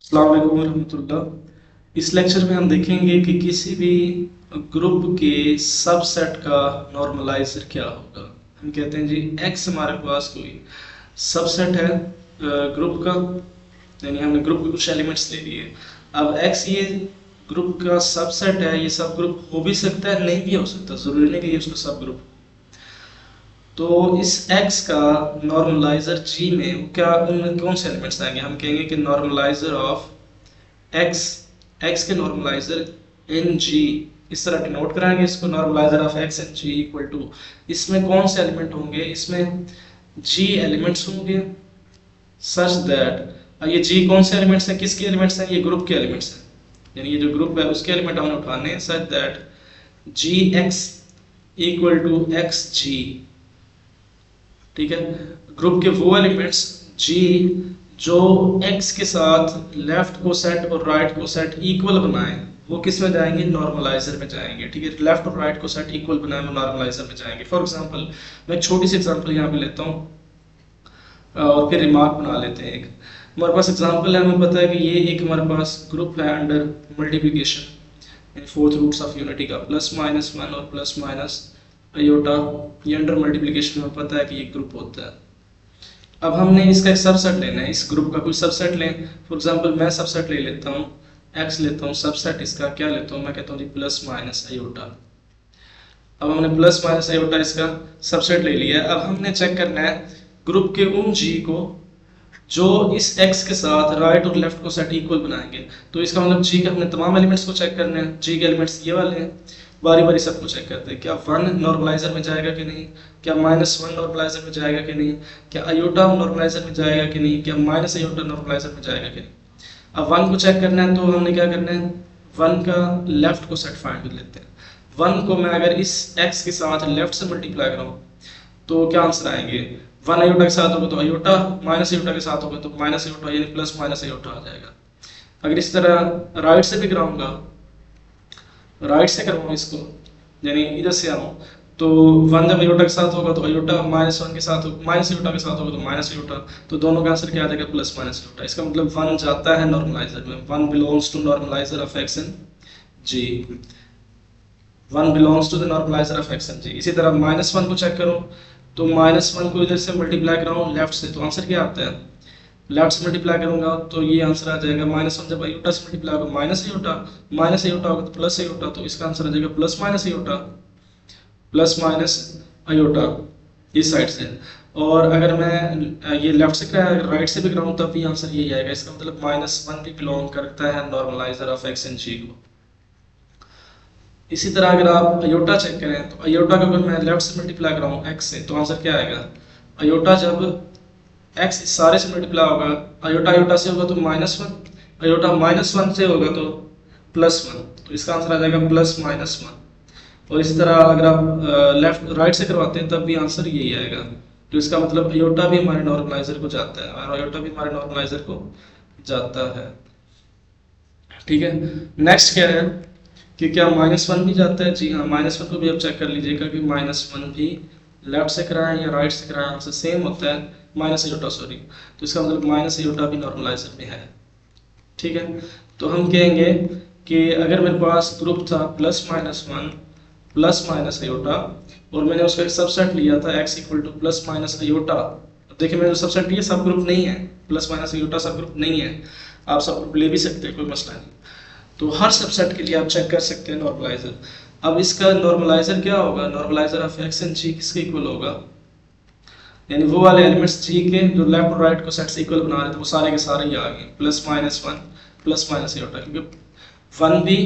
अस्सलाम वालेकुम रहमतुल्लाह। इस लेक्चर में हम देखेंगे कि किसी भी ग्रुप के सबसेट का नॉर्मलाइजर क्या होगा। हम कहते हैं जी एक्स हमारे पास कोई सबसेट है ग्रुप का, यानी हमने ग्रुप के कुछ एलिमेंट्स ले लिए। अब एक्स ये ग्रुप का सबसेट है, ये सब ग्रुप हो भी सकता है, नहीं भी हो सकता, जरूरी नहीं कि ये उसका सब ग्रुप। तो इस x का नॉर्मलाइजर g में क्या उनमें कौन से एलिमेंट्स आएंगे। हम कहेंगे कि नॉर्मलाइजर ऑफ x, x के नॉर्मलाइजर इन g, इस तरह डिनोट कराएंगे इसको, normalizer of x in g equal to, इसमें कौन से एलिमेंट होंगे, इसमें g एलिमेंट्स होंगे सच दैट, ये g कौन से एलिमेंट्स हैं, किसके एलिमेंट्स हैं, ये ग्रुप के एलिमेंट्स हैं, यानी ये जो ग्रुप है उसके एलिमेंट हमने उठाने हैं, such that gx equal to xg। ठीक है, ग्रुप के वो एलिमेंट्स g जो x के साथ लेफ्ट को सेट और राइट को सेट इक्वल बनाए, वो किस में जाएंगे, नॉर्मलाइजर में जाएंगे। ठीक है, लेफ्ट और राइट को सेट इक्वल बनाए वो नॉर्मलाइजर में जाएंगे। फॉर एग्जांपल मैं एक छोटी सी एग्जांपल यहाँ पे लेता हूँ और फिर रिमार्क बना लेते हैं। एक हमारे पास एग्जांपल है, हमें पता है कि ये एक हमारे पास ग्रुप है under multiplication in fourth roots of unity का, प्लस माइनस वन और प्लस माइनस अयोटा, ये अंडर मल्टीप्लिकेशन में पता है कि ये ग्रुप होता है। अब हमने इसका एक सबसेट लेना है, इस ग्रुप का कोई सबसेट लें। फॉर एग्जांपल मैं सबसेट ले लेता हूँ x लेता हूँ, सबसेट इसका क्या लेता हूँ, मैं कहता हूँ जी प्लस माइनस अयोटा। अब हमने प्लस माइनस अयोटा इसका सबसेट ले लिया है। अब हमने चेक करना है ग्रुप के उन g को जो इस x के साथ राइट और लेफ्ट को सेट इक्वल बनाएंगे। तो इसका मतलब g के अपने तमाम एलिमेंट्स को चेक करने हैं, g के एलिमेंट्स ये वाले हैं, बारी बारी सबको चेक करते हैं, क्या वन नॉर्मलाइजर में जाएगा कि नहीं, क्या माइनस वन नॉर्मलाइजर में जाएगा कि नहीं, क्या अयोटा नॉर्मलाइजर में जाएगा कि नहीं, क्या माइनस अयोटा नॉर्मलाइजर में जाएगा कि नहीं। अब वन को चेक करना है तो हमने क्या करना है, वन का लेफ्ट को सेट फाइंड कर लेते हैं। वन को मैं अगर इस एक्स के साथ लेफ्ट से मल्टीप्लाई कराऊँ तो क्या आंसर आएंगे, वन अयोटा के साथ होगा तो अयोटा, माइनस अयोटा के साथ होगा तो माइनस अयोटा, यानी प्लस माइनस अयोटा आ जाएगा। अगर इस तरह राइट से भी कराऊंगा, राइट से करवाऊँ इसको, यानी इधर से आऊँ तो वन जब अयोटा के साथ होगा तो अयोटा, माइनस वन के साथ माइनस अयोटा के साथ होगा तो माइनस अयोटा, तो दोनों का आंसर क्या आ जाएगा, प्लस माइनस अयोटा। इसका मतलब वन जाता है नॉर्मलाइजर में, one belongs to normaliser of X and G, one belongs to the normaliser of X and G. इसी तरह माइनस वन को चेक करो तो माइनस वन को इधर से मल्टीप्लाई कराऊँ लेफ्ट से, तो आंसर क्या आता है, लेफ्ट से मल्टीप्लाई करूंगा तो ये आंसर आ जाएगा माइनस वन, जब अयोटा से मल्टीप्लाई होगा माइनस अयोटा, माइनस अयोटा होगा तो प्लस अयोटा, तो इसका आंसर आ जाएगा plus minus aorta, plus minus aorta इस साइड से। और अगर मैं ये लेफ्ट से कराया, अगर राइट से भी कराऊँ तब भी आंसर यही आएगा। इसका मतलब माइनस वन भी बिलोंग करता है नॉर्मलाइजर ऑफ एक्स एंड जी को। इसी तरह अगर आप अयोटा चेक करें तो अयोटा को अगर मैं लेफ्ट से मल्टीप्लाई कराऊँ एक्स से तो आंसर क्या आएगा, अयोटा जब x इस सारे से मल्टीप्लाई होगा, अयोटा अयोटा से होगा तो minus one, iota minus one से होगा तो प्लस वन, तो इसका आंसर आ जाएगा प्लस माइनस वन। और इसी तरह अगर आप लेफ्ट राइट से करवाते हैं तब भी आंसर यही आएगा। तो इसका मतलब अयोटा भी हमारे नॉर्मलाइजर को जाता है, और अयोटा भी हमारे नॉर्मलाइजर को जाता है। ठीक है, नेक्स्ट क्या है कि क्या माइनस वन भी जाता है, जी हाँ, माइनस वन को भी आप चेक कर लीजिएगा कि माइनस वन भी लेफ्ट से कराएं या राइट से कराएं आंसर सेम होता है, माइनस अयोटा सॉरी, तो इसका मतलब माइनस अयोटा भी नॉर्मलाइजर में है। ठीक है, तो हम कहेंगे कि अगर मेरे पास ग्रुप था plus minus one plus minus aorta और मैंने उसका एक सबसेट लिया था x equal two plus minus aorta, देखिए मैंने जो सबसेट लिया सब ग्रुप नहीं है, प्लस माइनस अयोटा सब ग्रुप नहीं है, आप सब ग्रुप ले भी सकते हैं, कोई मसला नहीं। तो हर सबसेट के लिए आप चेक कर सकते हैं नॉर्मलाइजर। अब इसका नॉर्मलाइजर क्या होगा, नॉर्मलाइजर ऑफ एक्स एंड जी किसके इक्वल होगा, यानी वो वाले एलिमेंट्स जी के जो लेफ्ट और राइट को सेट से इक्वल बना रहे थे वो सारे के सारे ही आ गए, plus minus one plus minus aorta, क्योंकि वन भी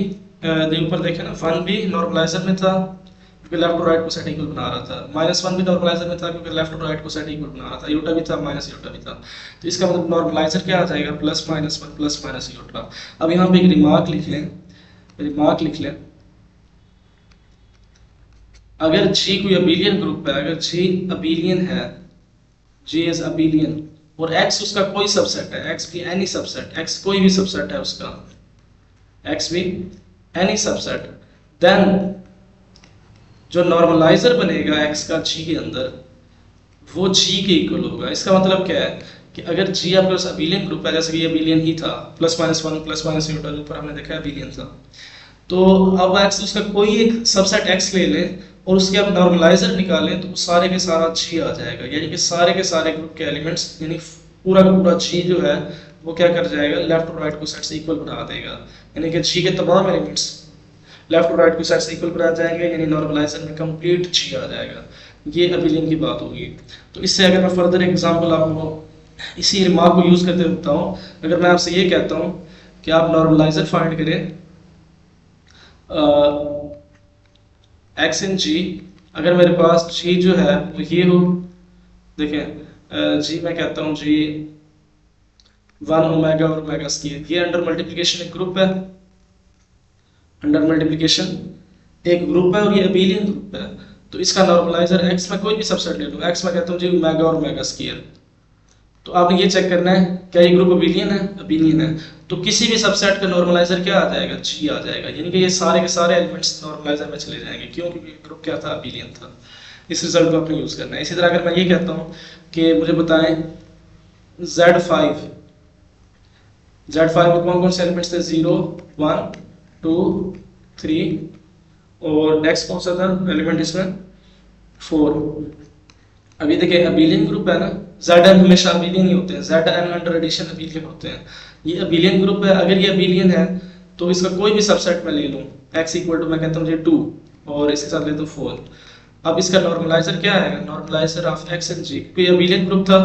ऊपर देखे ना, वन भी नॉर्मलाइजर में था क्योंकि लेफ्ट और राइट को सेट इक्वल बना रहा था, माइनस वन भी नॉर्मलाइजर में था क्योंकि लेफ्ट और राइट को सेट इक्वल बना रहा था, अयोटा भी था माइनस अयोटा भी था। तो इसका मतलब नॉर्मलाइजर क्या आ जाएगा, plus minus one plus minus aorta. अब यहाँ पे एक रिमार्क लिख लें, रिमार्क लिख लें, अगर जी कोई अबेलियन ग्रुप है, अगर जी अबेलियन है, जी इज अबेलियन और x उसका कोई सबसेट है, x भी एनी सबसेट, x कोई भी सबसेट है उसका, x भी एनी सबसेट, देन जो नॉर्मलाइजर बनेगा x का g के अंदर वो g के इक्वल होगा। इसका मतलब क्या है कि अगर जी आपके पास अबिलियन ग्रुप है, जैसे कि ये अबिलियन ही था, +-1 +-, ऊपर हमने देखा अबिलियन था, तो अब एक्स उसका कोई एक सबसेट एक्स ले लें और उसके आप नॉर्मलाइजर निकालें तो सारे के सारा जी आ जाएगा, यानी कि सारे के सारे ग्रुप के एलिमेंट्स, यानी पूरा का पूरा जी जो है वो क्या कर जाएगा, लेफ्ट और राइट को सेट से इक्वल बना देगा, यानी कि जी के तमाम एलिमेंट्स लेफ्ट और राइट को सेट से इक्वल बना जाएंगे, यानी नॉर्मलाइजर में कंप्लीट जी आ जाएगा। ये अबिलियन की बात होगी। तो इससे अगर मैं फर्दर एग्जांपल आपको इसी रिमार्क को यूज करते होता हूँ, अगर मैं आपसे ये कहता हूँ कि आप नॉर्मलाइजर फाइंड करें एक्स इन जी, अगर मेरे पास जी जो है वो ये हो, देखें जी मैं कहता हूँ जी 1 ओमेगा और ओमेगा स्क्वायर, ये अंडर मल्टीप्लिकेशन एक ग्रुप है, अंडर मल्टीप्लिकेशन एक ग्रुप है और ये अबिलियन ग्रुप है। तो इसका नॉर्मलाइजर एक्स में कोई भी सबसेट ले लूँ, एक्स में कहता हूँ जी ओमेगा और ओमेगा स्क्वायर, तो आपने ये चेक करना है क्या ये ग्रुप अबिलियन है, अबिलियन है, तो किसी भी सबसेट का नॉर्मलाइजर क्या आ जाएगा, जी आ जाएगा, यानी कि ये सारे के सारे एलिमेंट्स नॉर्मलाइजर में चले जाएंगे, क्यों, क्योंकि ग्रुप क्या था, अबिलियन था। इस रिजल्ट को आपने यूज करना है। इसी तरह अगर मैं ये कहता हूँ कि मुझे बताएं Z5 में कौन कौन से एलिमेंट्स थे, 0 1 2 3 और नेक्स्ट कौन सा था एलिमेंट इसमें, 4। अभी देखिए अबिलियन ग्रुप है ना, Zn हमेशा अबिलियन ही होते हैं, Zn अंडर एडिशन अबिलियन होते हैं, ये अबिलियन ग्रुप है। अगर ये अबिलियन है तो इसका कोई भी सबसेट मैं ले लूँ, x इक्वल टू मैं कहता हूँ 2 और इसके साथ लेता हूँ 4, अब इसका नॉर्मलाइजर क्या आएगा, normaliser of x and g, कोई अबिलियन ग्रुप था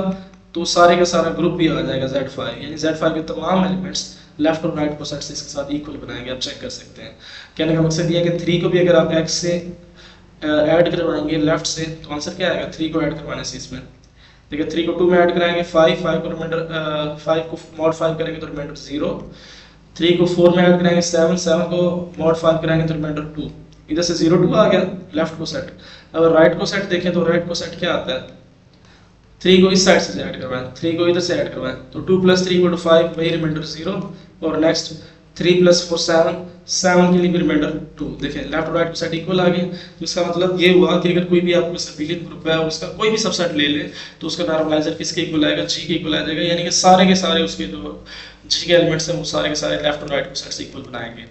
तो सारे का सारा ग्रुप भी आ जाएगा Z5, यानी Z5 के तमाम एलिमेंट्स लेफ्ट और राइट को सेट से इसके साथ इक्वल बनाएंगे। आप चेक कर सकते हैं। कहने का मकसद ये है कि 3 को भी अगर आप x से ऐड करवाएंगे लेफ्ट से तो आंसर क्या आएगा, 3 को ऐड करवाने से इसमें देखिए 3 को 2 में ऐड कराएंगे 5 को रिमाइंडर 5 को मॉड 5 करेंगे तो रिमाइंडर 0, 3 को 4 में ऐड कराएंगे 7 को मॉड 5 कराएंगे तो रिमाइंडर 2, इधर से 0 2 आ गया लेफ्ट को सेट। अब राइट को सेट देखें तो राइट को सेट क्या आता है, 3 को इस साइड से ऐड करवाएं, 3 को इधर से ऐड करवाएं तो 2 + 3 = 5, वही रिमाइंडर 0 और नेक्स्ट 3 + 4 7 के लिए भी रिमाइंडर 2। देखें लेफ्ट और राइट को सेट इक्वल आ गए, तो इसका मतलब ये हुआ कि अगर कोई भी आपको अबिलियन ग्रुप है और उसका कोई भी सबसेट ले ले तो उसका नॉर्मलाइजर किसके इक्वल आएगा, जी के इक्वल आ जाएगा, यानी कि सारे के सारे उसके जो जी के एलिमेंट्स हैं वो सारे के सारे लेफ्ट और राइट को सेट से इक्वल बनाएंगे।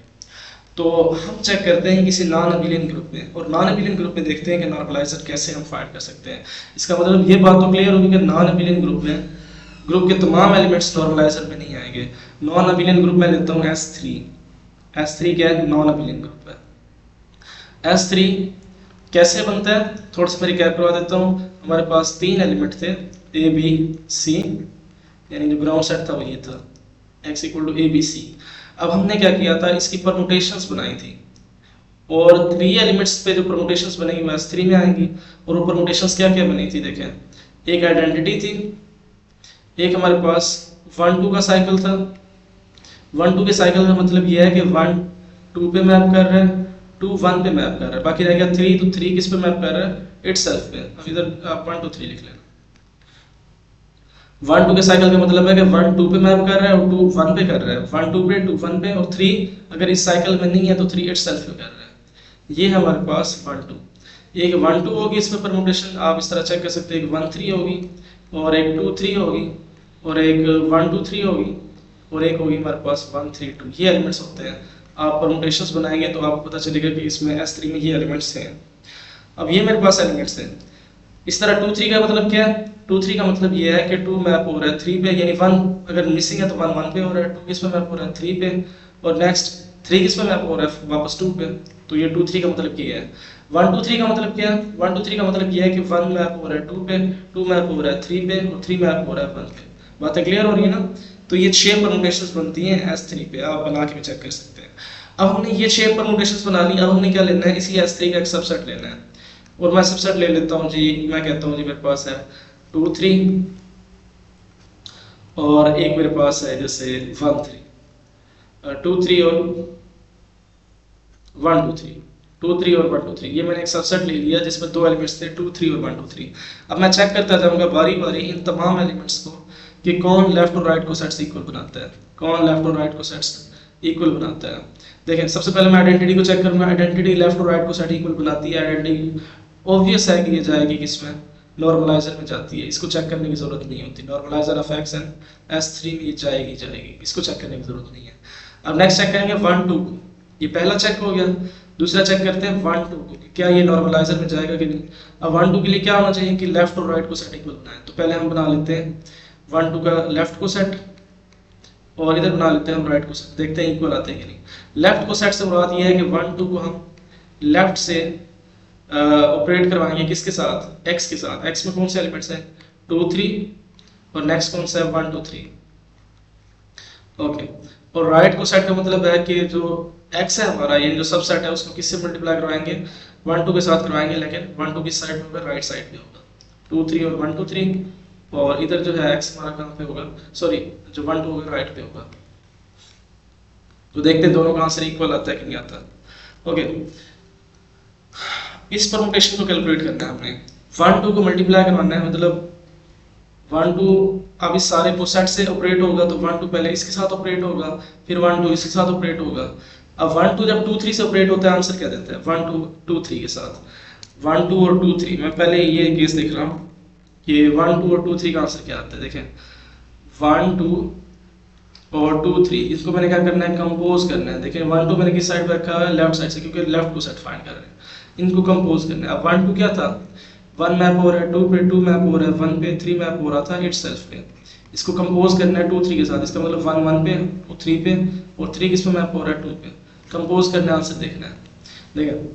तो हम चेक करते हैं किसी नॉन अबिलियन ग्रुप में, और नॉन अबिलियन ग्रुप में देखते हैं कि नॉर्मलाइजर कैसे हम फाइंड कर सकते हैं। इसका मतलब ये बात तो क्लियर होगी कि नॉन अबिलियन ग्रुप में ग्रुप के तमाम एलिमेंट्स नॉर्मलाइजर में नहीं आएंगे। नॉन अबिलियन ग्रुप में लेता हूँ S3 क्या है, नॉन अबिलियन ग्रुप है। S3 कैसे बनता है, थोड़ा सा मैं रिकैप करवा देता हूँ। हमारे पास 3 एलिमेंट थे A B C, यानी जो ग्राउंड सेट था वो ये था x = ABC। अब हमने क्या किया था, इसकी परमुटेशंस बनाई थी और 3 एलिमेंट्स पे जो परमुटेशंस बनेंगी वो S3 में आएंगी। और वो परमुटेशंस क्या क्या बनी थी, देखें एक आइडेंटिटी थी, एक हमारे पास 1 2 का साइकिल था। 1 2 के साइकिल का मतलब ये है कि 1 2 पे मैप कर रहा है, 2 1 पे मैप कर रहा है, बाकी रह गया 3, तो 3 किस पे मैप कर रहा है, इटसेल्फ पे। अब इधर आप 1 2 3 लिख लेना। 1 2 के साइकिल का मतलब है कि 1 2 पे मैप कर रहा है और 2 1 पे कर रहा है, 1 2 पे 2 1 पे, और 3 अगर इस साइकिल में नहीं है तो 3 इटसेल्फ पे कर रहा है। ये हमारे पास 1 2, एक 1 2 होगी, इसमें परमुटेशन आप इस तरह चेक कर सकते हैं, एक 1 3 होगी और एक 2 3 होगी और एक 1 2 3 होगी और एक होगी हमारे पास 1 3 2। ये एलिमेंट्स होते हैं। आप परमुटेशंस बनाएंगे तो आपको पता चलेगा कि इसमें S3 में ये एलिमेंट्स हैं। अब ये मेरे पास एलिमेंट्स हैं। इस तरह 2 3 का मतलब क्या है, 2 3 का मतलब ये है कि 2 मैप हो रहा है 3 पे, यानी 1 अगर मिसिंग है तो 1 1 पे हो रहा है, 2 किस पे मैप हो रहा है 3 पे, और नेक्स्ट 3 किस पे मैप हो रहा है वापस 2 पे। तो ये 2 3 का मतलब ये है। 1 2 3 का मतलब क्या है, 1 2 3 का मतलब ये है कि 1 मैप हो रहा है 2 पे, 2 मैप हो रहा है 3 पे और 3 मैप हो रहा है 1 पे। बातें क्लियर हो रही है ना। तो ये 6 परमुटेशंस बनती हैं S3 पे, आप बना के भी चेक कर सकते हैं। अब हमने ये 6 परमुटेशंस बना ली, अब हमने क्या लेना है, इसी S3 का एक सबसेट लेना है। और मैं सबसेट ले लेता हूँ जी, मैं कहता हूँ जी मेरे पास है 2 3 और एक मेरे पास है जैसे 1 3 2 3 और 1 2 3 2 3 और 1 2 3। ये मैंने एक सबसेट ले लिया जिसमें 2 एलिमेंट्स थे 2 3 और 1 2 3। अब मैं चेक करता जाऊंगा बारी बारी इन तमाम एलिमेंट्स को कि कौन लेफ्ट और राइट को सेट से इक्वल बनाता है, कौन लेफ्ट और राइट को सेट इक्वल बनाता है। देखें सबसे पहले मैं आइडेंटिटी को चेक करूंगा। आइडेंटिटी लेफ्ट और राइट को सेट इक्वल बनाती है। आइडेंटिटी ऑब्वियस है कि ये जाएगी किसमें, नॉर्मलाइजर में जाती है, इसको चेक करने की जरूरत नहीं होती। Normaliser of X and S3 में ये जाएगी जाएगी, इसको चेक करने की जरूरत नहीं है। अब नेक्स्ट चेक करेंगे 1 2 को, ये पहला चेक हो गया। दूसरा चेक करते हैं 1 2 को, क्या ये नॉर्मलाइजर में जाएगा कि नहीं। अब 1 2 के लिए क्या होना चाहिए कि लेफ्ट और राइट को सेट इक्वल बनाए, तो पहले हम बना लेते हैं 1 2 का लेफ्ट को सेट और इधर बना लेते हैं हम राइट को सेट, देखते हैं इक्वल आते हैं कि नहीं। लेफ्ट को सेट से मुराद ये है कि 1 2 को हम लेफ्ट से ऑपरेट करवाएंगे किसके साथ, x के साथ। x में कौन से एलिमेंट्स हैं 2 3 और नेक्स्ट कौन सा है 1 2 3। ओके, और राइट को सेट का मतलब है कि जो x है हमारा, ये जो सबसेट है उसको किससे मल्टीप्लाई करवाएंगे 1 2 के साथ करवाएंगे, लेकिन 1 2 की साइड होगा राइट साइड पे होगा 2 3 और 1 2 3, और इधर जो है x हमारा कहाँ पे होगा, सॉरी जो 1 2 होगा राइट पे होगा। तो देखते हैं दोनों का आंसर इक्वल आता है कि नहीं आता। ओके, इस परमुटेशन को कैलकुलेट करना है हमने, 1 2 को मल्टीप्लाई करवाना है, मतलब 1 2 अब इस सारे को सेट से ऑपरेट होगा तो 1 2 पहले इसके साथ ऑपरेट होगा, फिर 1 2 इसके साथ ऑपरेट होगा। अब 1 2 जब 2 3 से ऑपरेट होता है आंसर क्या देता है 1 2 2 3 के साथ। 1 2 और 2 3 मैं पहले ये केस देख रहा हूँ कि 1 2 और 2 3 का आंसर क्या आता है। देखें 1 2 और 2 3, इसको मैंने क्या करना है कंपोज करना है। देखिए 1 2 मैंने किस साइड पे रखा है लेफ्ट साइड से, क्योंकि लेफ्ट को सेट फाइंड कर रहे हैं, इनको कंपोज करना है। अब 1 2 क्या था 1 मैप हो रहा है 2 पे, 2 मैप हो रहा है 1 पे, 3 मैप हो रहा था इटसेल्फ पे। इसको कंपोज करना है 2 3 के साथ, इसका मतलब 1 1 पे और 3 पे, और 3 किस पे मैप हो रहा है 2 पे। कंपोज करना है, आंसर देखना है। देखिए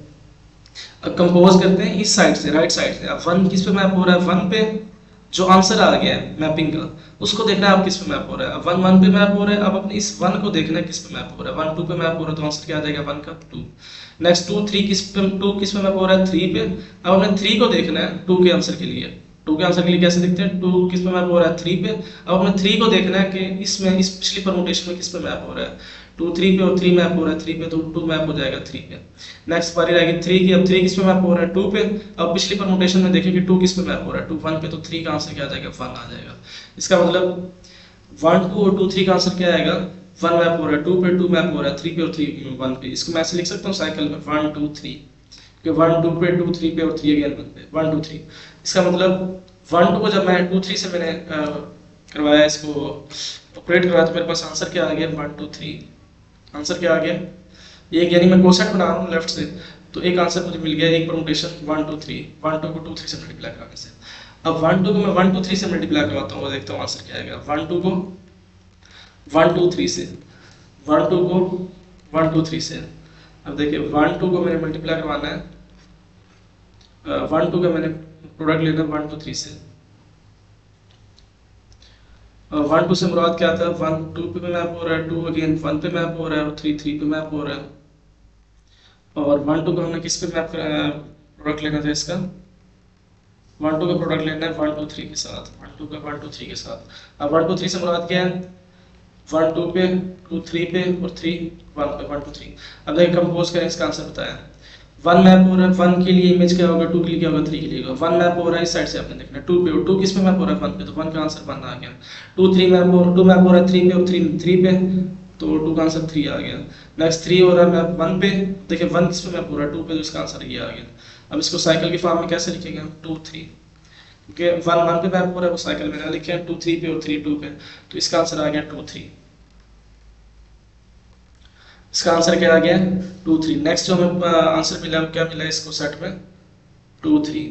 अब कंपोज करते हैं इस साइड से राइट साइड से। अब 1 किस पे मैप हो रहा है 1 पे, जो आंसर आ गया है मैपिंग का उसको देखना है अब किस पे मैप हो रहा है। अब 1 1 पे मैप हो रहा है, अब अपने इस 1 को देखना है किस पे मैप हो रहा है। 1 2 पे मैप हो रहा है तो आंसर क्या आ जाएगा 1 का 2। नेक्स्ट 2 3 किस पे मैप हो रहा है 3 पे, अब हमने 3 को देखना है 2 के आंसर के लिए। 2 के आंसर के लिए कैसे देखते हैं 2 किस पे मैप हो रहा है 3 पे, अब हमने 3 को देखना है कि इसमें इस पिछली परमुटेशन में किस पे मैप हो रहा है 2 3 पे, और 3 मैप हो रहा है 3 पे तो 2 मैप हो जाएगा 3 पे। नेक्स्ट बारी रहेगी 3 की, अब 3 किस पे मैप हो रहा है 2 पे, अब पिछली परमुटेशन में देखें कि 2 किस पे मैप हो रहा है 2 1 पे, तो 3 का आंसर क्या आ जाएगा 1 आ जाएगा। इसका मतलब 1 2 और 2 3 का आंसर क्या आएगा 1 मैप हो रहा है 2 पे, 2 मैप हो रहा है 3 पे और 3 1 पे। इसको मैं ऐसे लिख सकता हूँ साइकिल में 1 2 3, कि 1 2 पे 2 3 पे और 3 अगेन 1 पे 1 2 3। इसका मतलब 1 2 को जब मैं 2 3 से मैंने करवाया, इसको ऑपरेट करवाया, तो मेरे पास आंसर क्या आ गया 1 2 3। आंसर क्या आ गया एक, यानी मैं कोसेट बना रहा हूँ लेफ्ट से, तो एक आंसर मुझे मिल गया, एक परमुटेशन 1 2 3, 1 2 को 2 3 से मल्टीप्लाई कराने से। अब 1 2 को मैं 1 2 3 से मल्टीप्लाई करवाता हूँ, देखता हूँ आंसर क्या आएगा। 1 2 को 1 2 3 से, 1 2 को 1 2 3 से। अब देखिए 1 2 को मैंने मल्टीप्लाई करवाना है, 1 2 का मैंने प्रोडक्ट लेना है 1 2 3 से। 1 2 से मुराद क्या था 1 2 पे मैप हो रहा है, 2 अगेन 1 पे मैप हो रहा है, और 3 3 पे मैप हो रहा है। और 1 2 को हमने किस पे मैप प्रोडक्ट लेना था इसका 1 2 का प्रोडक्ट लेना है 1 2 3 के साथ, 1 2 का 1 2 3 के साथ। अब 1 2 3 से मुराद क्या है 1 2 पे 2 3 पे और 3 1 पे 1 2 3। अब देखिए कंपोज करें, इसका आंसर बताया 1 मैप हो रहा है 1 के लिए इमेज क्या होगा 2 के लिए क्या होगा 3 के लिए होगा। 1 मैप हो रहा है इस साइड से आपने देखना 2 पे, और 2 किस पे मैप हो रहा है 1 पे, तो 1 का आंसर 1 आ गया। 2 3 मैप हो 2 मैप हो रहा है 3 पे और 3 पे, तो 2 का आंसर 3 आ गया। नेक्स्ट 3 हो रहा है मैप 1 पे, देखिए 1 किस पे मैप हो रहा है 2 पे, तो इसका आंसर ये आ गया। अब इसको साइकिल की फॉर्म में कैसे लिखेंगे हम 2 3, क्योंकि 1 1 पे मैप हो रहा है वो साइकिल में ना लिखे 2 3 पे और 3 2 पे, तो इसका आंसर आ गया 2 3। इसका आंसर क्या आ गया 2 3। नेक्स्ट जो हमें आंसर मिला क्या मिला इसको सेट में 2 3।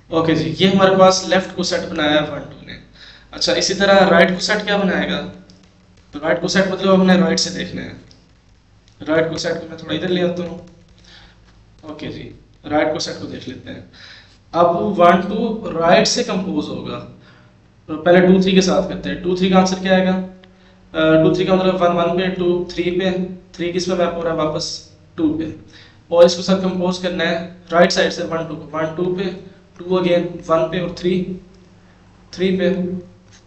ओके जी, ये हमारे पास लेफ्ट को सेट बनाया 1 2 ने। अच्छा इसी तरह राइट को सेट क्या बनाएगा, तो राइट को सेट मतलब हमने राइट से देखना है। राइट को सेट को मैं थोड़ा इधर ले आता हूँ। ओके जी, राइट को सेट को देख लेते हैं। अब 1 2 राइट से कंपोज होगा, तो पहले 2 3 के साथ करते हैं। 2 3 का आंसर क्या आएगा 2 3 का मतलब 1 1 पे 2 3 पे, 3 किस पे मैप हो रहा है वापस 2 पे, और इसको सर कंपोज करना है राइट साइड से 1 2 को 1 2 पे 2 अगेन 1 पे और 3 पे,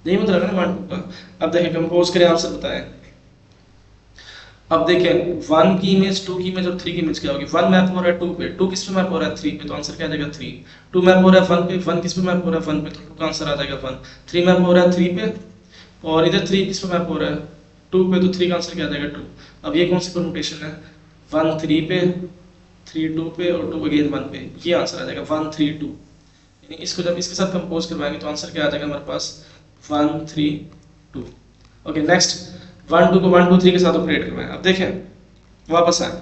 यही मतलब है ना 1 2 का। अब देखिए कंपोज करें, आंसर बताएं। अब देखें 1 की इमेज 2 की इमेज और 3 की इमेज क्या होगी। 1 मैप हो रहा है 2 पे, 2 किस पे मैप हो रहा है 3 पे, तो आंसर क्या आ जाएगा 3। 2 मैप हो रहा है 1 पे, 1 किस पे मैप हो रहा है 1 पे, तो 2 का आंसर आ जाएगा 1। 3 मैप हो रहा है 3 पे, और इधर 3 किस पे मैप हो रहा है 2 पे, तो 3 का आंसर क्या आ जाएगा 2। अब ये कौन सी परमुटेशन है 1 3 पे 3 2 पे और 2 अगेन 1 पे, ये आंसर आ जाएगा 1 3 2। यानी इसको जब इसके साथ कंपोज करवाएंगे तो आंसर क्या आ जाएगा हमारे पास 1 3 2। ओके नेक्स्ट 1 2 को 1 2 3 के साथ ऑपरेट करवाएं। अब देखें वापस आए,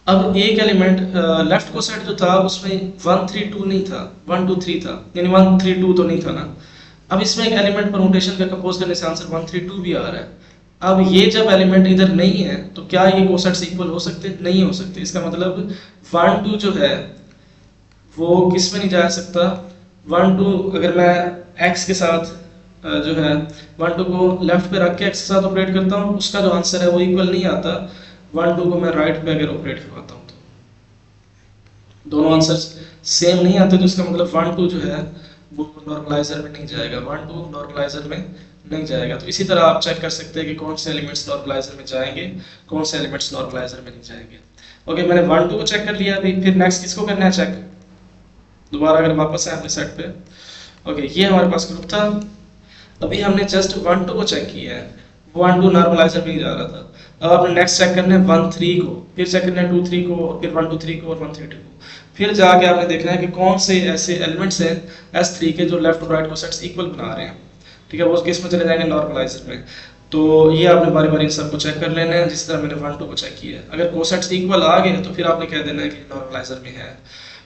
अब एक एलिमेंट लेफ्ट को सेट जो था उसमें 1 3 2 नहीं था, 1 2 3 था, यानी 1 3 2 तो नहीं था ना। अब इसमें एक एलिमेंट परमुटेशन का कंपोज करने से आंसर 1 3 2 भी आ रहा है। अब ये जब एलिमेंट इधर नहीं है तो क्या ये कोसेट्स इक्वल हो सकते? नहीं हो सकते। इसका मतलब 1 2 जो है वो किस में नहीं जा सकता। 1 2 अगर मैं x के साथ जो है 1 2 को लेफ्ट पे रख के x के साथ ऑपरेट करता हूँ, उसका जो आंसर है वो इक्वल नहीं आता 1 2 को मैं राइट पे अगर ऑपरेट करवाता हूँ तो दोनों आंसर सेम नहीं आते। तो इसका मतलब 1 2 जो है वो नॉर्मलाइजर में नहीं जाएगा, 1 2 नॉर्मलाइजर में नहीं जाएगा। तो इसी तरह आप चेक कर सकते हैं कि कौन से एलिमेंट्स नॉर्मलाइजर में जाएंगे, कौन से एलिमेंट्स नॉर्मलाइजर में नहीं जाएंगे। ओके मैंने 1 2 को चेक कर लिया, अभी फिर नेक्स्ट किसको करना है चेक? दोबारा अगर वापस आए अपने सेट पे, ओके ये हमारे पास ग्रुप था, अभी हमने जस्ट 1 2 को चेक किया है, 1 2 नॉर्मलाइजर में ही जा रहा था। अब आपने नेक्स्ट चेक करना है 1 3 को, फिर चेक करना है 2 3 को, और फिर 1 2 3 को और 1 3 2 को। फिर जाके आपने देखना है कि कौन से ऐसे एलिमेंट्स हैं S3 के जो लेफ्ट और राइट को सेट्स इक्वल बना रहे हैं, ठीक है, वो किस में चले जाएंगे? नॉर्मलाइजर में। तो ये आपने बारी बारी इन सबको चेक कर लेना है, जिस तरह मैंने 1 2 को चेक किया है। अगर कोसेट्स इक्वल आ गए तो फिर आपने कह देना है कि नॉर्मलाइजर में है,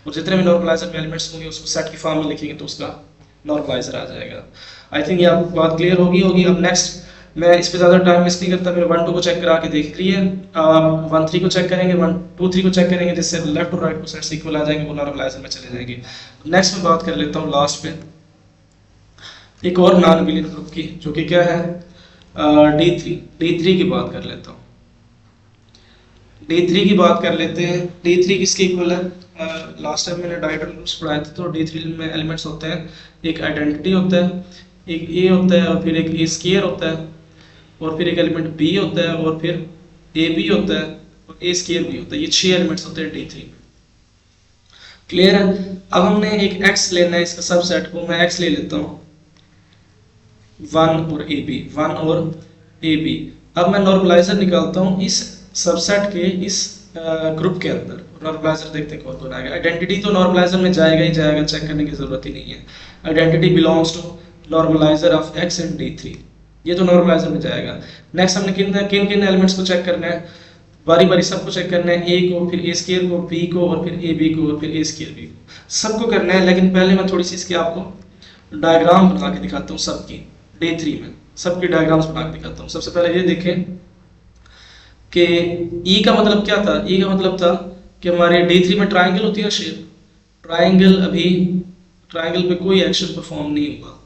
और जितने भी नॉर्मलाइजर में एलिमेंट्स होंगे उसको सेट की फॉर्म में लिखेंगे तो उसका नॉर्मलाइजर आ जाएगा। आई थिंक ये आपको बात क्लियर होगी। अब नेक्स्ट मैं इस पे ज़्यादा टाइम वेस्ट नहीं करता, मैंने 1 2 को चेक करा के देख लिए, आप 1 3 को चेक करेंगे, 1 2 3 को चेक करेंगे, जिससे लेफ्ट और राइट को सेट्स इक्वल आ जाएंगे, वो नॉर्मलाइजर में चले जाएंगे। नेक्स्ट मैं बात कर लेता हूँ लास्ट पे एक और नॉन अबेलियन ग्रुप की, जो कि क्या है D3 की बात कर लेता हूँ। D3 की बात कर लेते हैं। D3 किसके इक्वल है? लास्ट टाइम मैंने डायगोनल ग्रुप्स पढ़ाए थे, तो D3 में एलिमेंट्स होते हैं, एक आइडेंटिटी होता है, एक A होता है, और फिर एक A स्क्वायर होता है, और फिर एक एलिमेंट B होता है, और फिर AB होता है, और A स्क्वायर भी होता है। ये 6 एलिमेंट्स होते हैं D3 में। क्लियर है? अब हमने एक X लेना है, इसका सबसेट को मैं X ले लेता हूँ, 1 और AB। अब मैं नॉर्मलाइजर निकालता हूँ इस सबसेट के इस ग्रुप के अंदर। नॉर्मलाइजर देखते हैं कौन कौन आएगा। आइडेंटिटी तो नॉर्मलाइजर में जाएगा ही जाएगा, चेक करने की जरूरत ही नहीं है। Identity belongs to normaliser of X and D3, ये तो नॉर्मलाइजर में जाएगा। नेक्स्ट हमने किन किन एलिमेंट्स को चेक करना है, बारी बारी सबको चेक करना है, A को, फिर A स्क्वायर को, B को, और फिर AB को, और फिर A स्क्वायर B को, सबको करना है। लेकिन पहले मैं थोड़ी सी इसकी आपको डायग्राम बना के दिखाता हूँ सबकी। D3 में सबकी डायग्राम्स बना के दिखाता हूँ। सबसे पहले ये देखें कि E का मतलब क्या था। E का मतलब था कि हमारे D3 में ट्राइंगल होती है शेप, ट्राइंगल, अभी ट्राइंगल पे कोई एक्शन परफॉर्म नहीं हुआ।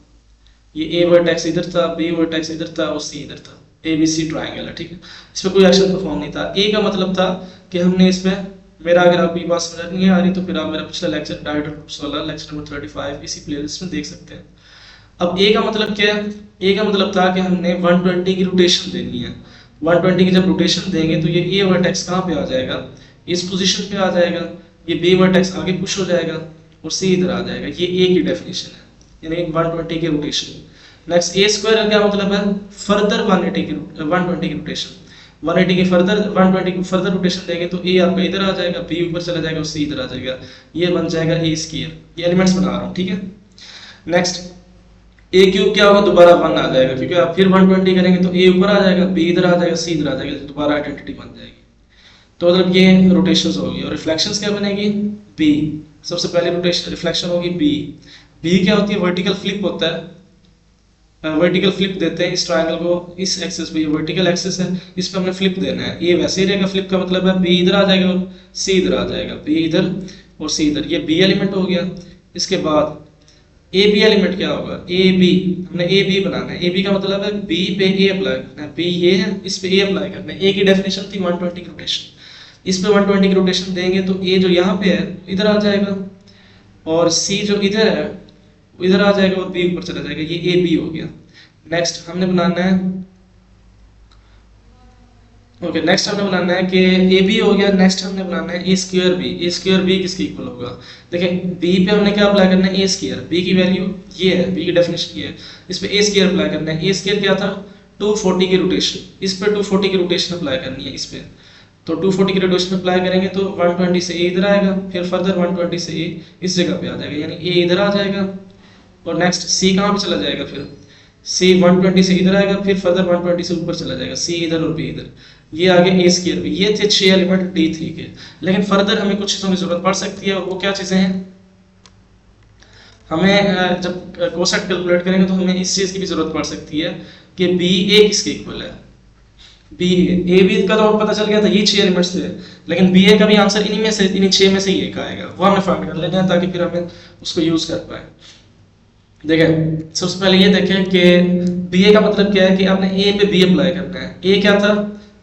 ये A वर्टेक्स इधर था, B वर्टेक्स इधर था, और C इधर था, ABC ट्राइंगल है, ठीक है। इस पे कोई एक्शन परफॉर्म नहीं था। A का मतलब था कि हमने इस पे, मेरा अगर आपको ये बात समझ नहीं आ रही तो फिर आप मेरा पिछला लेक्चर डायगोनल ग्रुप्स वाला लेक्चर नंबर 35 इसी प्लेलिस्ट में देख सकते हैं। अब A का मतलब क्या है? A का मतलब था कि हमने 120 की रोटेशन देनी है। 120 की जब रोटेशन देंगे तो ये A वर्टेक्स कहाँ पे आ जाएगा? इस पोजीशन पे आ जाएगा। ये B वर्टेक्स आगे पुश हो जाएगा और C इधर आ जाएगा। ये A की डेफिनेशन है, यानी 120 की रोटेशन। नेक्स्ट A स्क्वायर का क्या मतलब है? फर्दर 120 की रोटेशन। 180 की फर्दर 120 की फर्दर रोटेशन देंगे तो A आपका इधर आ जाएगा, B ऊपर चला जाएगा और C इधर आ जाएगा। ये बन जाएगा A स्क्वायर। ये एलिमेंट्स बना रहा हूँ, ठीक है। नेक्स्ट A क्यूब क्या होगा? दोबारा 1 आ जाएगा, क्योंकि आप फिर 120 करेंगे तो A ऊपर आ जाएगा, B इधर आ जाएगा, C इधर आ जाएगा, दोबारा आइडेंटिटी बन जाएगी। तो मतलब ये रोटेशंस होगी। और रिफ्लेक्शंस क्या बनेगी? B। सबसे पहले रोटेशन रिफ्लेक्शन होगी B क्या होती है? वर्टिकल फ्लिप होता है। वर्टिकल फ्लिप देते हैं इस ट्रायंगल को, इस एक्सिस पे, ये वर्टिकल एक्सिस है, इस पे हमने फ्लिप देना है। ये वैसे ही रहेगा, फ्लिप का मतलब है B इधर आ जाएगा और C इधर आ जाएगा, B इधर और C इधर। ये B एलिमेंट हो गया। इसके बाद AB एलिमेंट क्या होगा? AB, हमने AB बनाना है। AB का मतलब है B पे A अप्लाई करना है। B ये है, इस पे A अप्लाई करना है। A की डेफिनेशन थी 120 की रोटेशन। इस पे 120 की रोटेशन देंगे तो A जो यहाँ पे है इधर आ जाएगा, और C जो इधर है इधर आ जाएगा, और B ऊपर चला जाएगा। ये AB हो गया। नेक्स्ट हमने बनाना है, ओके नेक्स्ट हमने बनाना है कि AB हो गया। नेक्स्ट हमने बनाना है A square B। A square B किसके इक्वल होगा? देखें B पे हमने क्या अप्लाई करना है? A square. B की वैल्यू ये है, B की डेफिनेशन ये है। इस पे A स्क्वायर अप्लाई करना है। A स्क्वायर क्या था? 240 की रोटेशन। इस पे 240 की रोटेशन अप्लाई करनी है इस पे। तो 240 की रोटेशन अप्लाई करेंगे तो 120 से ए इधर आएगा, फिर फर्दर 120 से ए इस जगह पे आ जाएगा, यानी ए इधर आ जाएगा और नेक्स्ट सी कहाँ पे चला जाएगा, फिर सी 120 से इधर आएगा, फिर फर्दर 120 से ऊपर चला जाएगा, सी इधर और बी इधर, ये आगे ए स्क्वायर भी। ये थे 6 एलिमेंट D3 के। लेकिन फर्दर हमें कुछ चीज़ों की जरूरत पड़ सकती है, और वो क्या चीज़ें हैं, हमें जब कोसेट कैलकुलेट करेंगे तो हमें इस चीज़ की भी जरूरत पड़ सकती है कि बी ए किसके इक्वल है। बी ए बी का तो पता चल गया था, ये 6 एलिमेंट्स थे, लेकिन बी ए का भी आंसर इन्हीं में से, इन्हीं 6 में से ही एक आएगा, वो हमने फाइंड कर लेना है ताकि फिर हमें उसको यूज कर पाए। देखें सबसे पहले ये देखें कि बी ए का मतलब क्या है कि आपने ए पे बी अप्लाई करना है। ए क्या था,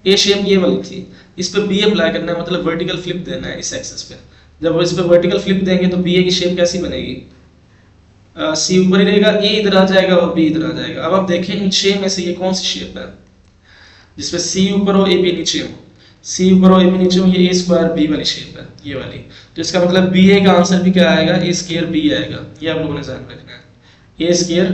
ए शेप ये वाली थी, इस पे बी अप्लाई करना है, मतलब वर्टिकल फ्लिप देना है इस एक्सिस पे। जब इस पे वर्टिकल फ्लिप देंगे तो बी ए की शेप कैसी बनेगी, सी ऊपर ही रहेगा, ए इधर आ जाएगा और बी इधर आ जाएगा। अब आप देखें इन 6 में से ये कौन सी शेप है जिसपे सी ऊपर हो ए बी नीचे हो, सी ऊपर हो ए बी नीचे हो, ये ए स्क्वायर बी वाली शेप है, ये वाली। तो इसका मतलब बी ए का आंसर भी क्या आएगा, ए स्क्वायर बी आएगा। ये आप लोगों ने ध्यान रखना है, ए स्क्वायर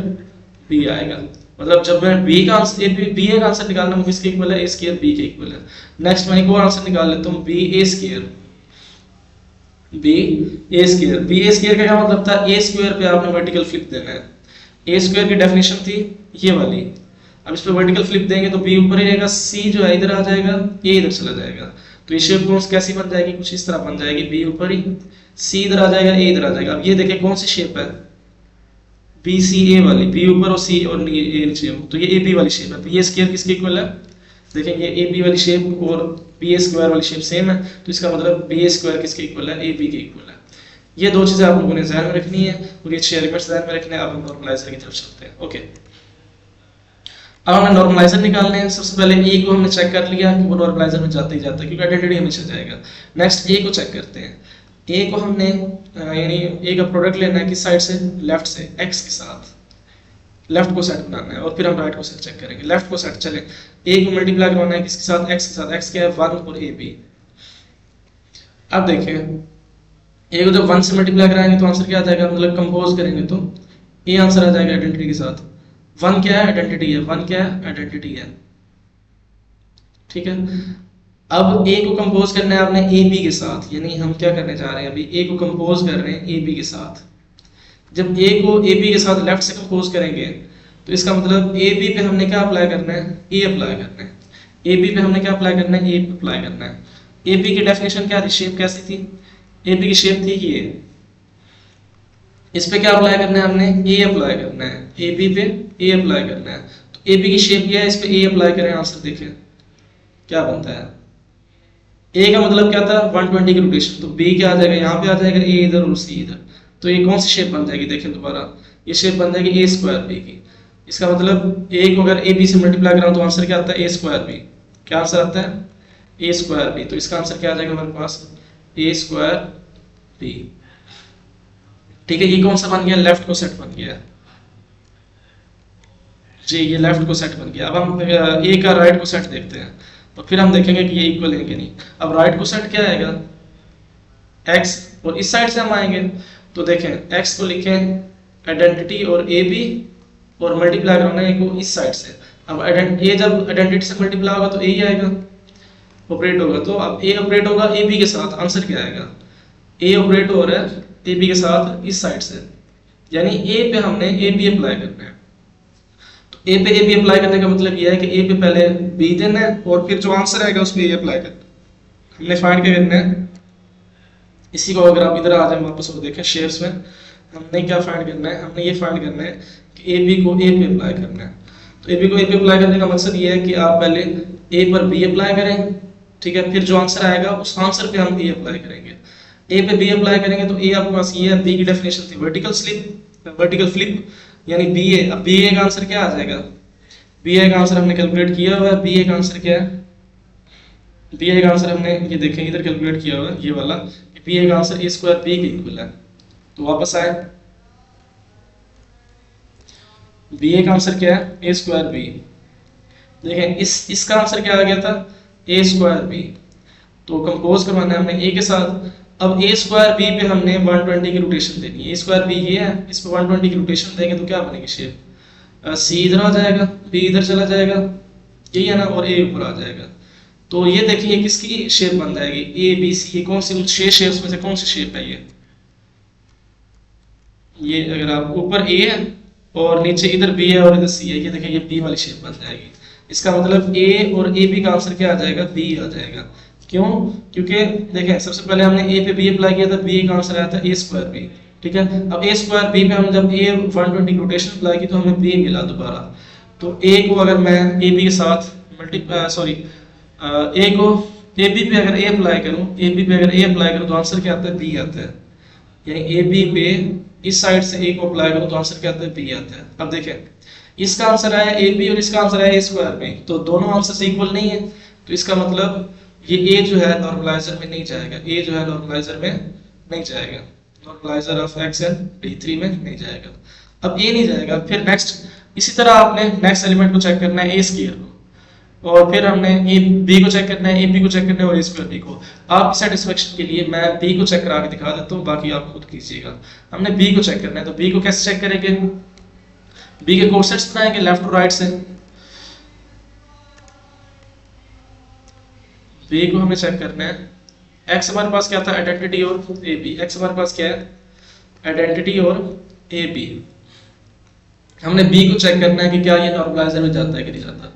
बी आएगा। मतलब जब मैं बी का आंसर बी ए का आंसर निकालना हूँ किसके इक्वल है, ए स्क्वायर बी के इक्वल है। नेक्स्ट मैं एक और आंसर निकाल लेता हूँ, बी ए स्क्वायर बी ए स्क्वायर। बी ए स्क्वायर का क्या मतलब था, ए स्क्वायर पे आपने वर्टिकल फ्लिप देना है। ए स्क्वायर की डेफिनेशन थी ये वाली, अब इस पे वर्टिकल फ्लिप देंगे तो बी ऊपर ही रहेगा, सी जो है इधर आ जाएगा, ए इधर चला जाएगा। तो ये शेप कौन कैसी बन जाएगी, कुछ इस तरह बन जाएगी, बी ऊपर ही, सी इधर आ जाएगा, ए इधर आ जाएगा। अब ये देखिए कौन सी शेप है, बी सी ए वाली, बी ऊपर और सी और ए नीचे हो, तो ये ए बी वाली शेप है। तो ये स्क्वायर किसके इक्वल है, देखेंगे ए बी वाली शेप और बी ए स्क्वायर वाली शेप सेम है, तो इसका मतलब बी ए स्क्वायर किसके इक्वल है, ए बी के इक्वल है। ये दो चीज़ें आप लोगों ने ध्यान में रखनी है और ये 6 एलिमेंट्स ध्यान में रखने हैं। अब हम नॉर्मलाइजर की तरफ चलते हैं। ओके, अब हमें नॉर्मलाइजर निकालने हैं। सबसे पहले ए को हमने चेक कर लिया कि वो नॉर्मलाइजर में जाते ही जाता है, क्योंकि आइडेंटिटी हमेशा जाएगा। नेक्स्ट ए को चेक करते हैं। ए को हमने यानी ए का प्रोडक्ट लेना है किस साइड से, लेफ्ट से, एक्स के साथ लेफ्ट को सेट बनाना है, और फिर हम राइट को सेट चेक करेंगे। लेफ्ट को सेट चले, ए को मल्टीप्लाई करवाना है किसके साथ, एक्स के साथ। एक्स क्या है, 1 और ए बी। अब देखें ए को जब 1 से मल्टीप्लाई कराएंगे तो आंसर क्या आ जाएगा, मतलब कंपोज करेंगे तो ए आंसर आ जाएगा आइडेंटिटी के साथ। 1 क्या है, आइडेंटिटी है, 1 क्या है, आइडेंटिटी है, ठीक है। अब ए को कंपोज करना है आपने ए बी के साथ, यानी हम क्या करने जा रहे हैं, अभी ए को कंपोज कर रहे हैं ए बी के साथ। जब ए को ए बी के साथ लेफ्ट से कंपोज करेंगे तो इसका मतलब ए बी पे हमने क्या अप्लाई करना है, ए अप्लाई करना है। ए बी पे हमने क्या अप्लाई करना है, ए अप्लाई करना है। ए बी की डेफिनेशन क्या थी, शेप कैसी थी, ए बी की शेप थी ये। इस पे क्या अप्लाई करना है हमने, ए अप्लाई करना है, ए बी पे ए अप्लाई करना है। तो ए बी की शेप क्या है, इस पे ए अप्लाई करें, आंसर देखें क्या बनता है। ए का मतलब क्या था, 120 की रोटेशन, तो बी क्या आ जाएगा, यहाँ पे आ जाएगा ए इधर और सी इधर। तो ये कौन सी शेप बन जाएगी, देखें दोबारा, ये शेप बन जाएगी ए स्क्वायर बी की। इसका मतलब ए को अगर ए बी से मल्टीप्लाई कराऊं तो आंसर क्या आता है, ए स्क्वायर बी। क्या आंसर आता है, ए स्क्वायर बी। तो इसका आंसर क्या आ जाएगा हमारे पास, ए स्क्वायर बी, ठीक है। ये कौन सा बन गया, लेफ्ट को सेट बन गया जी, ये लेफ्ट को सेट बन गया। अब हम ए का राइट को सेट देखते हैं, तो फिर हम देखेंगे कि ये इक्वल है कि नहीं। अब राइट को सेट क्या आएगा, एक्स, और इस साइड से हम आएंगे तो देखें एक्स को लिखें आइडेंटिटी और ए बी, और मल्टीप्लाई करना है को इस साइड से। अब ए जब आइडेंटिटी से मल्टीप्लाई होगा तो ए ही आएगा, ऑपरेट होगा। तो अब ए ऑपरेट होगा ए बी के साथ, आंसर क्या आएगा, ए ऑपरेट हो रहा है ए बी के साथ इस साइड से, यानी ए पे हमने ए बी अप्लाई करना है। तो ए पे ए बी अप्लाई करने का मतलब यह है कि ए पे पहले बी देना है और फिर जो आंसर आएगा उस पे ए अप्लाई करना। हमने फाइंड क्या करना है, इसी को अगर आप इधर आ जाए वापस और देखें शेयर्स में, हमने क्या फाइंड करना है, हमने ये फाइंड करना है कि ए बी को ए पे अप्लाई करना है। तो ए बी को ए पे अप्लाई करने का मकसद ये है कि आप पहले ए पर बी अप्लाई करें, ठीक है, फिर जो आंसर आएगा उस आंसर पे हम ए अप्लाई करेंगे। ए पे बी अप्लाई करेंगे तो ए आपके पास ये है, बी की डेफिनेशन थी वर्टिकल स्लिप, वर्टिकल फ्लिप, यानी बी ए। अब बी ए का आंसर क्या आ जाएगा, बी ए का आंसर हमने कैलकुलेट किया हुआ है। बी ए का आंसर क्या है, बी ए का आंसर हमने ये देखें इधर कैलकुलेट किया हुआ है, ये वाला बी ए का आंसर ए स्क्वायर बी के इक्वल है। तो वापस आए, बी ए का आंसर क्या है, ए स्क्वायर बी। देखें इसका आंसर क्या आ गया था, ए स्क्वायर बी। तो कंपोज करवाना है हमने ए के साथ। अब ए स्क्वायर बी पे हमने 120 की रोटेशन देनी है। ए स्क्वायर बी ये है, इस पे 120 की रोटेशन देंगे तो क्या बनेगी शेप, सी इधर आ जाएगा, बी इधर चला जाएगा, यही है ना, और ए ऊपर आ जाएगा। तो ये देखिए किसकी शेप बन जाएगी, ए बी सी, ये कौन सी 6 शेप्स में से कौन सी शेप है ये अगर आप ऊपर ए है और नीचे इधर बी है और इधर सी है, ये देखिए ये बी वाली शेप बन जाएगी। इसका मतलब ए और ए बी का आंसर क्या आ जाएगा, बी आ जाएगा। क्यों? क्योंकि देखें सबसे पहले हमने ए पे बी अप्लाई किया था, बी का आंसर आया था ए स्क्वायर बी, ठीक है। अब ए स्क्वायर बी पे हम जब ए 120 रोटेशन अप्लाई की तो हमें बी मिला दोबारा। तो ए को अगर मैं ए बी के साथ ए को ए बी पे अगर ए अप्लाई करूं, ए बी पे अगर ए अप्लाई करूं तो आंसर क्या आता है, बी आता है। यानी ए बी पे इस साइड से ए को अप्लाई करूं तो आंसर क्या आता है, बी आता है। अब देखें इसका आंसर आया ए बी और इसका आंसर आया ए स्क्वायर बी, तो दोनों आंसर इक्वल नहीं है, तो इसका मतलब ये ए जो है नॉर्मलाइजर में नहीं जाएगा, ए जो है नॉर्मलाइजर में नहीं जाएगा, normaliser of X and D3 में नहीं जाएगा। अब ए नहीं जाएगा, फिर नेक्स्ट इसी तरह आपने नेक्स्ट एलिमेंट को चेक करना है ए स्क्वायर को, और फिर हमने ए बी को चेक करना है, ए बी को चेक करना है और ए स्क्वायर बी को। आपकी सेटिस्फेक्शन के लिए मैं बी को चेक करा के दिखा देता हूँ, बाकी आप खुद कीजिएगा। हमने बी को चेक करना है, तो बी को कैसे चेक करेंगे, बी के कोसेट्स बनाएंगे लेफ्ट टू राइट से। बी को हमें चेक करना है, एक्स हमारे पास क्या था, आइडेंटिटी और ए बी। एक्स हमारे पास क्या है, आइडेंटिटी और ए बी। हमने बी को चेक करना है कि क्या ये नॉर्मलाइजर में जाता है कि नहीं जाता।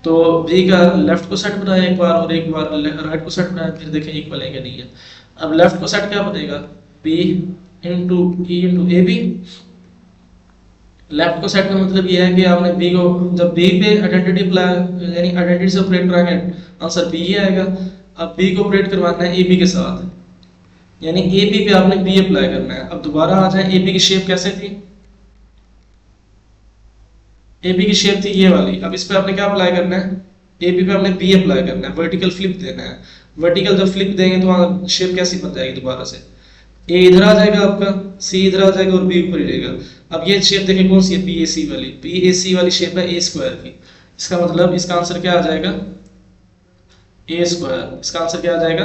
तो बी का लेफ्ट को सेट बनाया एक बार और एक बार राइट को सेट बनाया, फिर देखें इक्वल है कि नहीं है। अब लेफ्ट को सेट क्या बनेगा, B into E into A B. Left को सेट का मतलब ये है कि आपने बी को जब बी पे आइडेंटिटी यानी आइडेंटिटी से ऑपरेट कराएंगे आंसर बी ही आएगा। अब बी को ऑपरेट करवाना है ए बी के साथ, यानी ए बी पे आपने बी अप्लाई करना है। अब दोबारा आ जाए, ए बी की शेप कैसे थी, ए बी की शेप थी ये वाली। अब इस पे आपने क्या अप्लाई करना है, ए बी पे आपने बी अप्लाई करना है, वर्टिकल फ्लिप देना है। वर्टिकल जब फ्लिप देंगे तो शेप कैसी बन जाएगी, दोबारा से ए इधर आ जाएगा आपका, सी इधर आ जाएगा और बी ऊपर ही रहेगा। अब ये शेप देखें कौन सी है, बी ए सी वाली। बी ए सी वाली शेप है ए स्क्वायर की, इसका मतलब इसका आंसर क्या आ जाएगा, ए स्क्वायर। इसका आंसर क्या आ जाएगा,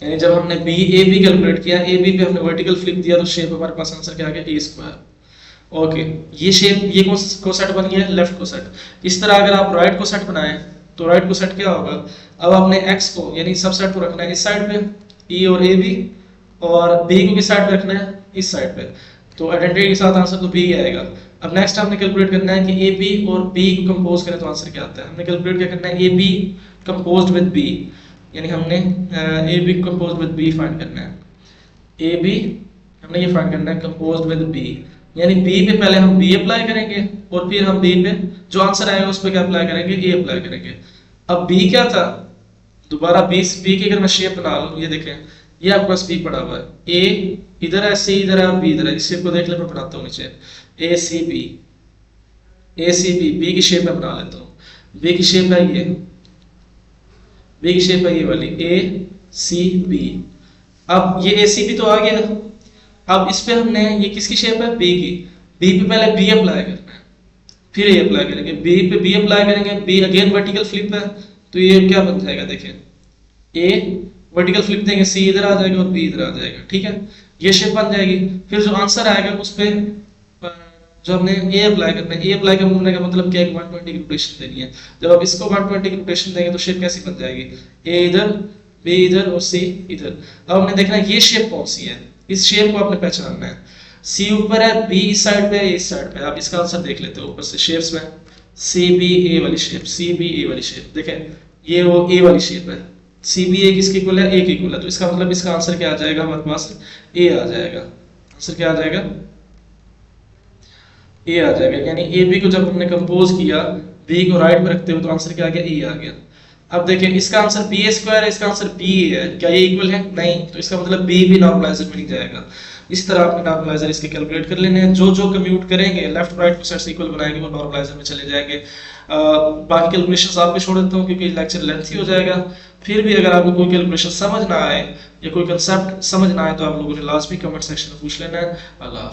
यानी जब हमने बी ए बी कैलकुलेट किया, ए बी पे हमने वर्टिकल फ्लिप दिया तो शेप हमारे पास आंसर क्या आ गया, ए स्क्वायर। ओके, ये शेप ये को सेट बन गया, लेफ्ट को सेट। इस तरह अगर आप राइट को सेट बनाएं तो राइट को सेट क्या होगा, अब आपने एक्स को यानी सब सेट को रखना है इस साइड पे, ई और ए बी, और बी को किस साइड पे रखना है, इस साइड पे। तो आइडेंटिटी के साथ आंसर तो बी आएगा। अब नेक्स्ट हमने कैलकुलेट करना है कि ए बी और बी को कंपोज करें तो आंसर क्या आता है। हमने कैलकुलेट क्या करना है, A B composed with B, यानी हमने A B composed with B find करना है। ए बी हमने ये फाइंड करना है कंपोज्ड विद बी, यानी बी पे पहले हम बी अप्लाई करेंगे और फिर हम बी पे जो आंसर आएगा उस पे क्या अप्लाई करेंगे, ए अप्लाई करेंगे। अब बी क्या था, दोबारा बी की अगर मैं शेप बना लूं, ये देखें ये आपके पास बी पड़ा हुआ है, ए इधर है, सी इधर है और बी इधर है। इस शेप को देख ले, मैं बनाता हूँ नीचे, ए सी बी, ए सी बी। बी की शेप में बना लेता हूँ, बी की शेप है ये, बी की शेप है ये वाली, ए सी बी। अब ये ए सी बी तो आ गया। अब इस पे हमने ये किसकी शेप है, बी की। बी पे पहले बी अप्लाई करना है, फिर ए अप्लाई करेंगे। बी पे बी अप्लाई करेंगे, बी अगेन वर्टिकल फ्लिप है, तो ये क्या बन जाएगा, देखें ए वर्टिकल फ्लिप देंगे, सी इधर आ जाएगा और बी इधर आ जाएगा, ठीक है। ये शेप बन जाएगी। फिर जो आंसर आएगा उस पे जो हमने ए अप्लाई करना है, ए अप्लाई करने का मतलब क्या है, 120 की रोटेशन देनी है। जब आप इसको 120 की रोटेशन देंगे तो शेप कैसी बन जाएगी, ए इधर, बी इधर और सी इधर। अब हमने देखना है ये शेप कौन सी है, इस शेप को आपने पहचानना है। सी ऊपर है, बी इस साइड पे है, इस साइड पे। आप इसका आंसर देख लेते हो ऊपर से शेप्स में, सी बी ए वाली शेप, सी बी ए वाली शेप। देखें ये वो ए वाली शेप है, सी बी ए किसके इक्वल है, ए के इक्वल है। तो इसका मतलब इसका आंसर क्या आ जाएगा, हमारे पास ए आ जाएगा। आंसर क्या आ जाएगा, ए आ जाएगा। यानी ए बी को जब हमने कंपोज किया बी को राइट में रखते हुए तो आंसर क्या आ गया, ए आ गया। अब देखिए इसका आंसर बी ए स्क्वायर है, इसका आंसर बी ए है, क्या ये इक्वल है, नहीं। तो इसका मतलब बी भी नॉर्मलाइजर में नहीं जाएगा। इस तरह आपने नॉर्मलाइजर इसके कैलकुलेट कर लेने हैं। जो जो कम्यूट करेंगे लेफ्ट राइट को सेट्स इक्वल बनाएंगे वो नॉर्मलाइजर में चले जाएंगे। बाकी कैलकुलेशंस आप पे छोड़ देता हूँ क्योंकि लेक्चर लेंथी हो जाएगा। फिर भी अगर आपको कोई कैलकुलेशन समझ ना आए या कोई कंसेप्ट समझ ना आए तो आप लोगों ने लाजमी कमेंट सेक्शन में पूछ लेना है। अल्लाह।